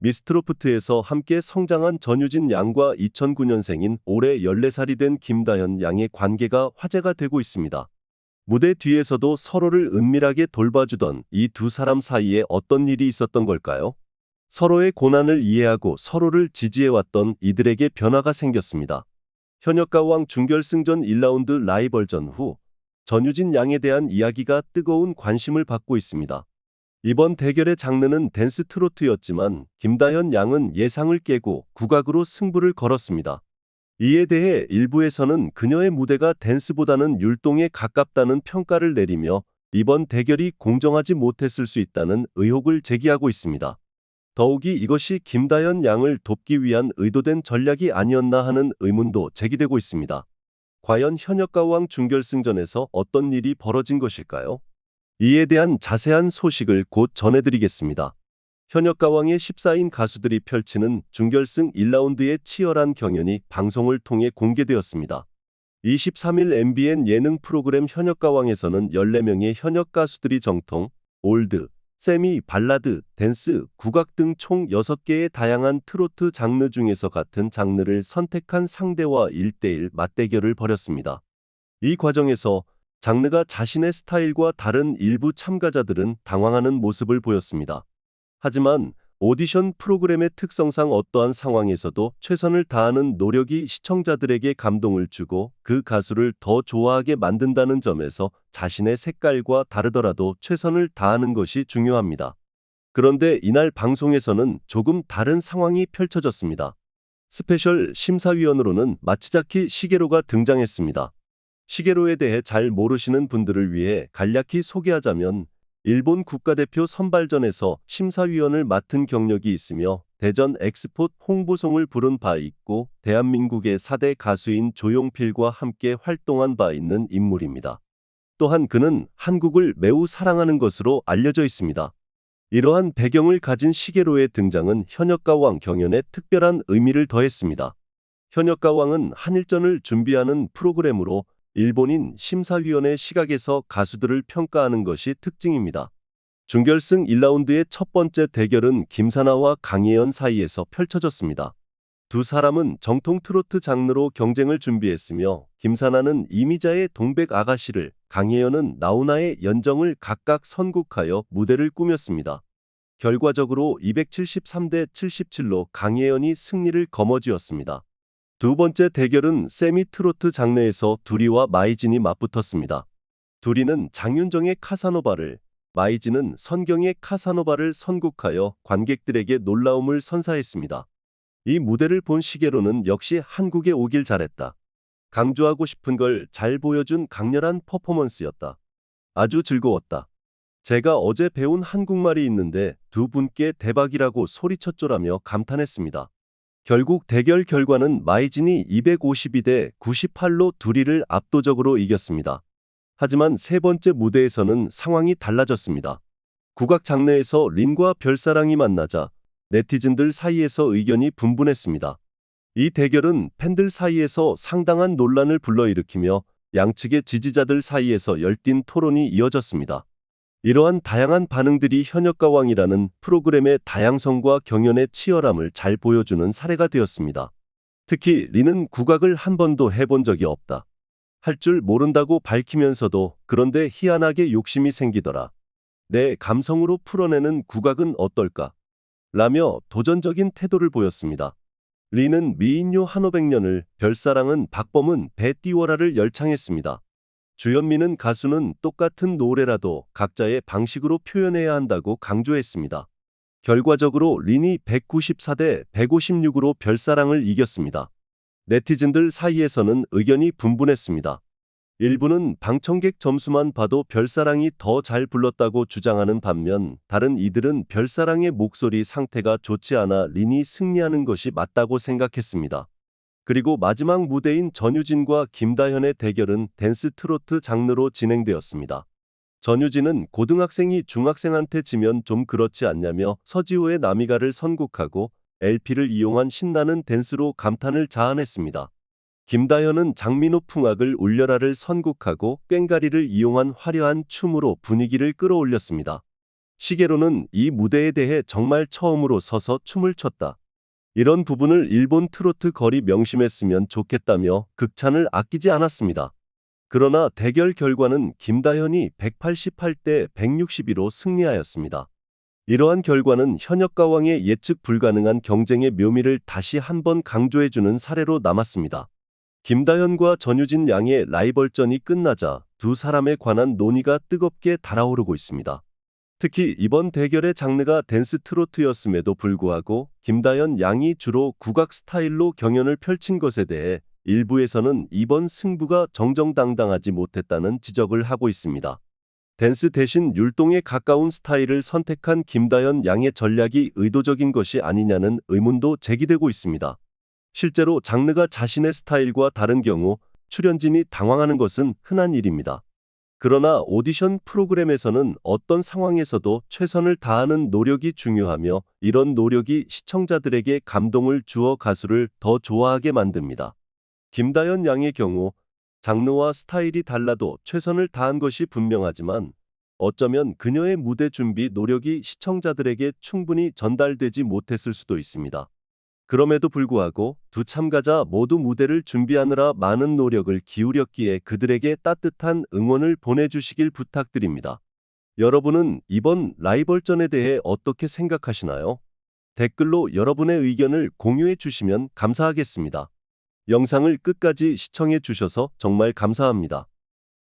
미스트로프트에서 함께 성장한 전유진 양과 2009년생인 올해 14살이 된 김다현 양의 관계가 화제가 되고 있습니다. 무대 뒤에서도 서로를 은밀하게 돌봐주던 이 두 사람 사이에 어떤 일이 있었던 걸까요? 서로의 고난을 이해하고 서로를 지지해왔던 이들에게 변화가 생겼습니다. 현역가왕 준결승전 1라운드 라이벌전 후 전유진 양에 대한 이야기가 뜨거운 관심을 받고 있습니다. 이번 대결의 장르는 댄스 트로트였지만 김다현 양은 예상을 깨고 국악으로 승부를 걸었습니다. 이에 대해 일부에서는 그녀의 무대가 댄스보다는 율동에 가깝다는 평가를 내리며 이번 대결이 공정하지 못했을 수 있다는 의혹을 제기하고 있습니다. 더욱이 이것이 김다현 양을 돕기 위한 의도된 전략이 아니었나 하는 의문도 제기되고 있습니다. 과연 현역가왕 준결승전에서 어떤 일이 벌어진 것일까요? 이에 대한 자세한 소식을 곧 전해드리겠습니다. 현역가왕의 14인 가수들이 펼치는 준결승 1라운드의 치열한 경연이 방송을 통해 공개되었습니다. 23일 MBN 예능 프로그램 현역가왕에서는 14명의 현역 가수들이 정통, 올드, 세미, 발라드, 댄스, 국악 등 총 6개의 다양한 트로트 장르 중에서 같은 장르를 선택한 상대와 1대1 맞대결을 벌였습니다. 이 과정에서 장르가 자신의 스타일과 다른 일부 참가자들은 당황하는 모습을 보였습니다. 하지만 오디션 프로그램의 특성상 어떠한 상황에서도 최선을 다하는 노력이 시청자들에게 감동을 주고 그 가수를 더 좋아하게 만든다는 점에서 자신의 색깔과 다르더라도 최선을 다하는 것이 중요합니다. 그런데 이날 방송에서는 조금 다른 상황이 펼쳐졌습니다. 스페셜 심사위원으로는 마치자키 시게로가 등장했습니다. 시게로에 대해 잘 모르시는 분들을 위해 간략히 소개하자면 일본 국가대표 선발전에서 심사위원을 맡은 경력이 있으며 대전 엑스포 홍보송을 부른 바 있고 대한민국의 4대 가수인 조용필과 함께 활동한 바 있는 인물입니다. 또한 그는 한국을 매우 사랑하는 것으로 알려져 있습니다. 이러한 배경을 가진 시게로의 등장은 현역가왕 경연에 특별한 의미를 더했습니다. 현역가왕은 한일전을 준비하는 프로그램으로 일본인 심사위원의 시각에서 가수들을 평가하는 것이 특징입니다. 준결승 1라운드의 첫 번째 대결은 김사나와 강예연 사이에서 펼쳐졌습니다. 두 사람은 정통 트로트 장르로 경쟁을 준비했으며 김사나는 이미자의 동백 아가씨를, 강예연은 나훈아의 연정을 각각 선곡하여 무대를 꾸몄습니다. 결과적으로 273대 77로 강예연이 승리를 거머쥐었습니다. 두 번째 대결은 세미 트로트 장르에서 두리와 마이진이 맞붙었습니다. 두리는 장윤정의 카사노바를, 마이진은 선경의 카사노바를 선곡하여 관객들에게 놀라움을 선사했습니다. 이 무대를 본 시게로는 역시 한국에 오길 잘했다. 강조하고 싶은 걸 잘 보여준 강렬한 퍼포먼스였다. 아주 즐거웠다. 제가 어제 배운 한국말이 있는데 두 분께 대박이라고 소리쳤죠라며 감탄했습니다. 결국 대결 결과는 마이진이 252대 98로 두리를 압도적으로 이겼습니다. 하지만 세 번째 무대에서는 상황이 달라졌습니다. 국악 장르에서 린과 별사랑이 만나자 네티즌들 사이에서 의견이 분분했습니다. 이 대결은 팬들 사이에서 상당한 논란을 불러일으키며 양측의 지지자들 사이에서 열띤 토론이 이어졌습니다. 이러한 다양한 반응들이 현역가왕이라는 프로그램의 다양성과 경연의 치열함을 잘 보여주는 사례가 되었습니다. 특히 린은 국악을 한 번도 해본 적이 없다. 할 줄 모른다고 밝히면서도 그런데 희한하게 욕심이 생기더라. 내 감성으로 풀어내는 국악은 어떨까? 라며 도전적인 태도를 보였습니다. 린은 미인요 한오백년을, 별사랑은 박범은 배 띄워라를 열창했습니다. 주현미는 가수는 똑같은 노래라도 각자의 방식으로 표현해야 한다고 강조했습니다. 결과적으로 린이 194대 156으로 별사랑을 이겼습니다. 네티즌들 사이에서는 의견이 분분했습니다. 일부는 방청객 점수만 봐도 별사랑이 더 잘 불렀다고 주장하는 반면 다른 이들은 별사랑의 목소리 상태가 좋지 않아 린이 승리하는 것이 맞다고 생각했습니다. 그리고 마지막 무대인 전유진과 김다현의 대결은 댄스 트로트 장르로 진행되었습니다. 전유진은 고등학생이 중학생한테 지면 좀 그렇지 않냐며 서지호의 나미가를 선곡하고 LP를 이용한 신나는 댄스로 감탄을 자아냈습니다. 김다현은 장민호 풍악을 울려라를 선곡하고 꽹가리를 이용한 화려한 춤으로 분위기를 끌어올렸습니다. 시게로는 이 무대에 대해 정말 처음으로 서서 춤을 췄다. 이런 부분을 일본 트로트 걸이 명심했으면 좋겠다며 극찬을 아끼지 않았습니다. 그러나 대결 결과는 김다현이 188대 162로 승리하였습니다. 이러한 결과는 현역가왕의 예측 불가능한 경쟁의 묘미를 다시 한번 강조해주는 사례로 남았습니다. 김다현과 전유진 양의 라이벌전이 끝나자 두 사람에 관한 논의가 뜨겁게 달아오르고 있습니다. 특히 이번 대결의 장르가 댄스 트로트였음에도 불구하고 김다현 양이 주로 국악 스타일로 경연을 펼친 것에 대해 일부에서는 이번 승부가 정정당당하지 못했다는 지적을 하고 있습니다. 댄스 대신 율동에 가까운 스타일을 선택한 김다현 양의 전략이 의도적인 것이 아니냐는 의문도 제기되고 있습니다. 실제로 장르가 자신의 스타일과 다른 경우 출연진이 당황하는 것은 흔한 일입니다. 그러나 오디션 프로그램에서는 어떤 상황에서도 최선을 다하는 노력이 중요하며 이런 노력이 시청자들에게 감동을 주어 가수를 더 좋아하게 만듭니다. 김다현 양의 경우 장르와 스타일이 달라도 최선을 다한 것이 분명하지만 어쩌면 그녀의 무대 준비 노력이 시청자들에게 충분히 전달되지 못했을 수도 있습니다. 그럼에도 불구하고 두 참가자 모두 무대를 준비하느라 많은 노력을 기울였기에 그들에게 따뜻한 응원을 보내주시길 부탁드립니다. 여러분은 이번 라이벌전에 대해 어떻게 생각하시나요? 댓글로 여러분의 의견을 공유해 주시면 감사하겠습니다. 영상을 끝까지 시청해 주셔서 정말 감사합니다.